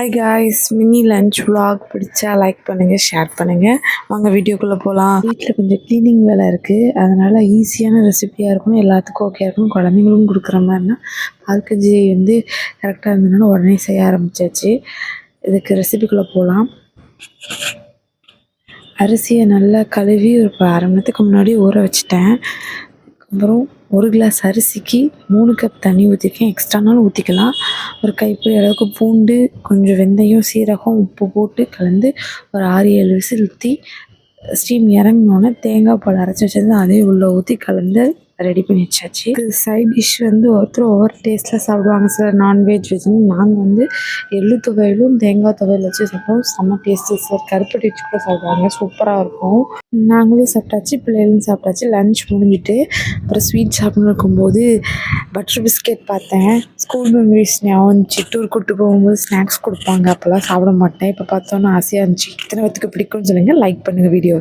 Hi guys, mini lunch vlog பிடிச்சா like பண்ணுங்கள், share பண்ணுங்கள். வாங்க வீடியோக்குள்ளே போகலாம். வீட்டில் கொஞ்சம் க்ளீனிங் வேலை இருக்குது, அதனால் ஈஸியான ரெசிபியாக இருக்கணும், எல்லாத்துக்கும் ஓகே இருக்கணும், குழந்தைங்களும் கொடுக்குற மாதிரினா பால் கஞ்சி வந்து கரெக்டாக இருந்ததுனால உடனே செய்ய ஆரம்பித்தாச்சு. இதுக்கு ரெசிபிக்குள்ளே போகலாம். அரிசியை நல்லா கழுவி ஒரு அரை மணி நேரத்துக்கு முன்னாடி ஊற வச்சுட்டேன். அப்புறம் 1 கிளாஸ் அரிசிக்கு 3 கப் தண்ணி ஊற்றிருக்கேன். எக்ஸ்ட்ரானாலும் ஊற்றிக்கலாம். ஒரு கைப்பிடி அளவுக்கு பூண்டு, கொஞ்சம் வெந்தயம், சீரகம், உப்பு போட்டு கலந்து ஒரு 6-7 விசில் ஊற்றி ஸ்டீம் இறங்கினோன்னே தேங்காய் பால் அரைச்சி வச்சிருந்து அதையும் உள்ளே ஊற்றி கலந்து ரெடி பண்ணி வச்சாச்சு. சைட் டிஷ் வந்து ஒவ்வொரு டேஸ்ட்டில் சாப்பிடுவாங்க. சார் நான்வெஜ் வெஜ்னு நாங்கள் வந்து எள்ளு துவையலும் தேங்காய் துவையல் வச்சு சாப்பிடுவோம். செம்ம டேஸ்ட்டு சார். கருப்பட்டி வச்சு கூட சாப்பிடுவாங்க, சூப்பராக இருக்கும். நாங்களும் சாப்பிட்டாச்சு, பிள்ளைகளும் சாப்பிட்டாச்சு. லன்ச் முடிஞ்சிட்டு அப்புறம் ஸ்வீட் சாப்பிட்ணும் இருக்கும்போது பட்டர் பிஸ்கெட் பார்த்தேன். ஸ்கூல் மெமரிஸ் ஞாபகம் இருந்துச்சு. டூர் கூப்பிட்டு போகும்போது ஸ்நாக்ஸ் கொடுப்பாங்க, அப்போல்லாம் சாப்பிட மாட்டேன். இப்போ பார்த்தோன்னா ஆசையாக இருந்துச்சு. இத்தனை பேத்துக்கு பிடிக்கும்னு சொல்லுங்கள், லைக் பண்ணுங்கள் வீடியோ.